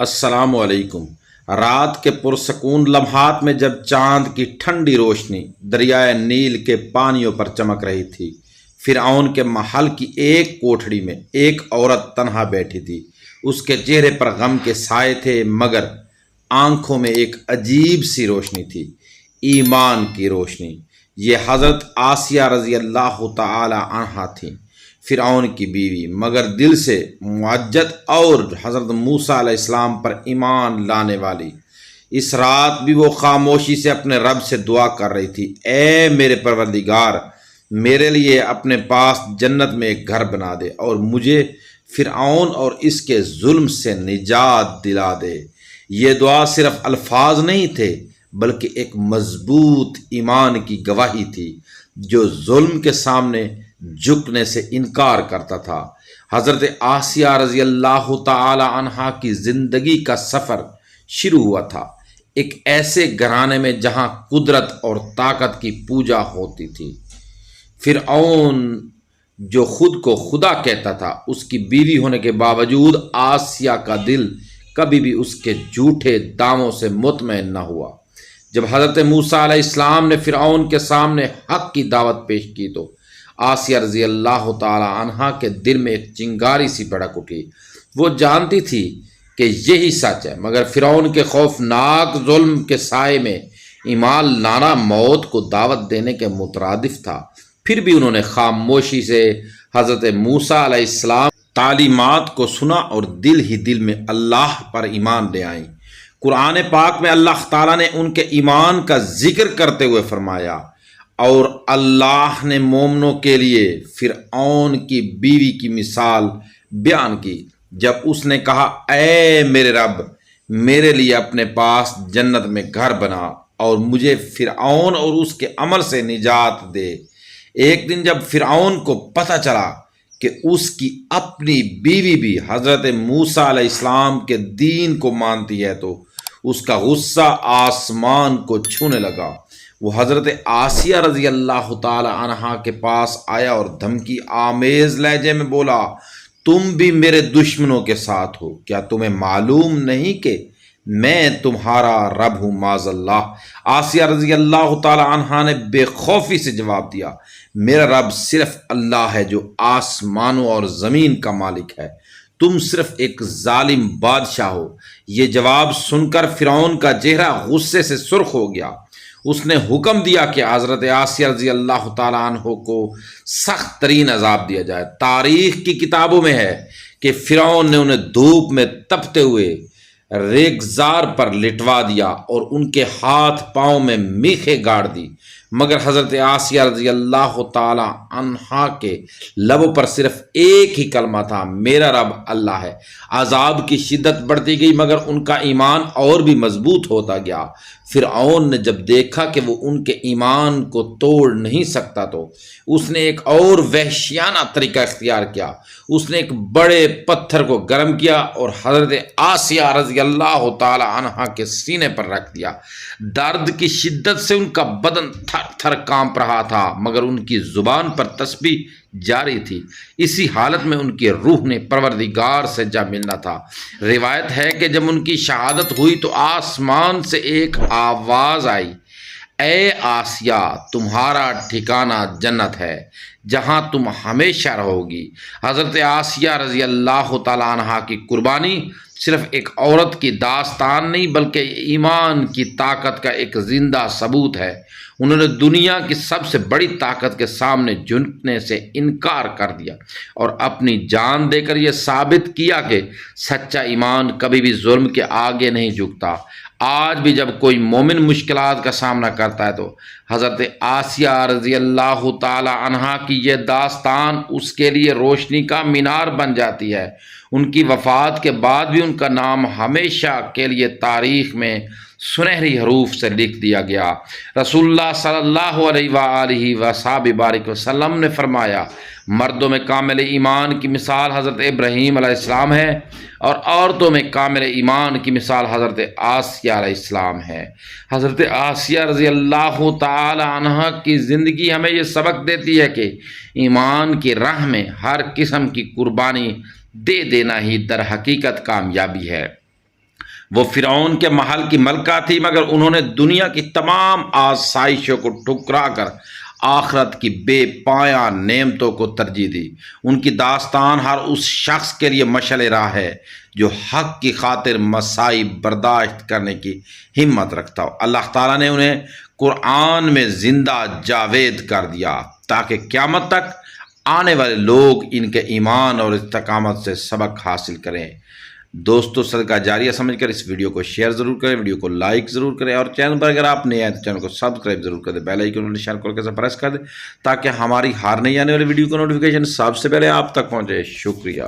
السلام علیکم۔ رات کے پرسکون لمحات میں جب چاند کی ٹھنڈی روشنی دریائے نیل کے پانیوں پر چمک رہی تھی، فرعون کے محل کی ایک کوٹھڑی میں ایک عورت تنہا بیٹھی تھی۔ اس کے چہرے پر غم کے سائے تھے، مگر آنکھوں میں ایک عجیب سی روشنی تھی، ایمان کی روشنی۔ یہ حضرت آسیہ رضی اللہ تعالی عنہا تھیں، فرعون کی بیوی، مگر دل سے معجد اور حضرت موسیٰ علیہ السلام پر ایمان لانے والی۔ اس رات بھی وہ خاموشی سے اپنے رب سے دعا کر رہی تھی، اے میرے پروردگار، میرے لیے اپنے پاس جنت میں ایک گھر بنا دے اور مجھے فرعون اور اس کے ظلم سے نجات دلا دے۔ یہ دعا صرف الفاظ نہیں تھے، بلکہ ایک مضبوط ایمان کی گواہی تھی جو ظلم کے سامنے جھکنے سے انکار کرتا تھا۔ حضرت آسیہ رضی اللہ تعالی عنہا کی زندگی کا سفر شروع ہوا تھا ایک ایسے گھرانے میں جہاں قدرت اور طاقت کی پوجا ہوتی تھی۔ فرعون جو خود کو خدا کہتا تھا، اس کی بیوی ہونے کے باوجود آسیہ کا دل کبھی بھی اس کے جھوٹے دعووں سے مطمئن نہ ہوا۔ جب حضرت موسیٰ علیہ السلام نے فرعون کے سامنے حق کی دعوت پیش کی تو آسیہ رضی اللہ تعالی عنہا کے دل میں ایک چنگاری سی بھڑک اٹھی۔ وہ جانتی تھی کہ یہی سچ ہے، مگر فرعون کے خوفناک ظلم کے سائے میں ایمان لانا موت کو دعوت دینے کے مترادف تھا۔ پھر بھی انہوں نے خاموشی سے حضرت موسیٰ علیہ السلام تعلیمات کو سنا اور دل ہی دل میں اللہ پر ایمان لے آئیں۔ قرآن پاک میں اللہ تعالیٰ نے ان کے ایمان کا ذکر کرتے ہوئے فرمایا، اور اللہ نے مومنوں کے لیے فرعون کی بیوی کی مثال بیان کی جب اس نے کہا، اے میرے رب، میرے لیے اپنے پاس جنت میں گھر بنا اور مجھے فرعون اور اس کے عمل سے نجات دے۔ ایک دن جب فرعون کو پتہ چلا کہ اس کی اپنی بیوی بھی حضرت موسیٰ علیہ السلام کے دین کو مانتی ہے تو اس کا غصہ آسمان کو چھونے لگا۔ وہ حضرت آسیہ رضی اللہ تعالی عنہا کے پاس آیا اور دھمکی آمیز لہجے میں بولا، تم بھی میرے دشمنوں کے ساتھ ہو؟ کیا تمہیں معلوم نہیں کہ میں تمہارا رب ہوں؟ معاذ اللہ۔ آسیہ رضی اللہ تعالی عنہا نے بے خوفی سے جواب دیا، میرا رب صرف اللہ ہے جو آسمانوں اور زمین کا مالک ہے، تم صرف ایک ظالم بادشاہ ہو۔ یہ جواب سن کر فرعون کا چہرہ غصے سے سرخ ہو گیا۔ اس نے حکم دیا کہ حضرت آسیہ رضی اللہ تعالیٰ عنہ کو سخت ترین عذاب دیا جائے۔ تاریخ کی کتابوں میں ہے کہ فرعون نے انہیں دھوپ میں تپتے ہوئے ریگزار پر لٹوا دیا اور ان کے ہاتھ پاؤں میں میخیں گاڑ دی، مگر حضرت آسیہ رضی اللہ تعالی عنہا کے لبوں پر صرف ایک ہی کلمہ تھا، میرا رب اللہ ہے۔ عذاب کی شدت بڑھتی گئی مگر ان کا ایمان اور بھی مضبوط ہوتا گیا۔ فرعون نے جب دیکھا کہ وہ ان کے ایمان کو توڑ نہیں سکتا تو اس نے ایک اور وحشیانہ طریقہ اختیار کیا۔ اس نے ایک بڑے پتھر کو گرم کیا اور حضرت آسیہ رضی اللہ تعالی عنہا کے سینے پر رکھ دیا۔ درد کی شدت سے ان کا بدن تھر تھر کانپ رہا تھا، مگر ان کی زبان پر تسبیح جاری تھی۔ اسی حالت میں ان کی روح نے پروردگار سے جا ملنا تھا۔ روایت ہے کہ جب ان کی شہادت ہوئی تو آسمان سے ایک آواز آئی، اے آسیہ، تمہارا ٹھکانہ جنت ہے جہاں تم ہمیشہ رہو گی۔ حضرت آسیہ رضی اللہ تعالیٰ عنہا کی قربانی صرف ایک عورت کی داستان نہیں بلکہ ایمان کی طاقت کا ایک زندہ ثبوت ہے۔ انہوں نے دنیا کی سب سے بڑی طاقت کے سامنے جھکنے سے انکار کر دیا اور اپنی جان دے کر یہ ثابت کیا کہ سچا ایمان کبھی بھی ظلم کے آگے نہیں جھکتا۔ آج بھی جب کوئی مومن مشکلات کا سامنا کرتا ہے تو حضرت آسیہ رضی اللہ تعالی عنہا کی یہ داستان اس کے لیے روشنی کا مینار بن جاتی ہے۔ ان کی وفات کے بعد بھی ان کا نام ہمیشہ کے لیے تاریخ میں سنہری حروف سے لکھ دیا گیا۔ رسول اللہ صلی اللہ علیہ وآلہ وسلم وسلم نے فرمایا، مردوں میں کامل ایمان کی مثال حضرت ابراہیم علیہ السلام ہے اور عورتوں میں کامل ایمان کی مثال حضرت آسیہ علیہ السلام ہے۔ حضرت آسیہ رضی اللہ تعالی عنہا کی زندگی ہمیں یہ سبق دیتی ہے کہ ایمان کی راہ میں ہر قسم کی قربانی دے دینا ہی در حقیقت کامیابی ہے۔ وہ فرعون کے محل کی ملکہ تھی، مگر انہوں نے دنیا کی تمام آسائشوں کو ٹھکرا کر آخرت کی بے پایاں نعمتوں کو ترجیح دی۔ ان کی داستان ہر اس شخص کے لیے مشعل راہ ہے جو حق کی خاطر مصائب برداشت کرنے کی ہمت رکھتا ہو۔ اللہ تعالیٰ نے انہیں قرآن میں زندہ جاوید کر دیا تاکہ قیامت تک آنے والے لوگ ان کے ایمان اور استقامت سے سبق حاصل کریں۔ دوستو، صدقہ جاریہ سمجھ کر اس ویڈیو کو شیئر ضرور کریں، ویڈیو کو لائک ضرور کریں، اور چینل پر اگر آپ نئے ہیں تو چینل کو سبسکرائب ضرور کر دیں، بیل آئیکن نشان کھول کے پریس کر دیں تاکہ ہماری ہر نئی آنے والی ویڈیو کا نوٹیفیکیشن سب سے پہلے آپ تک پہنچے۔ شکریہ۔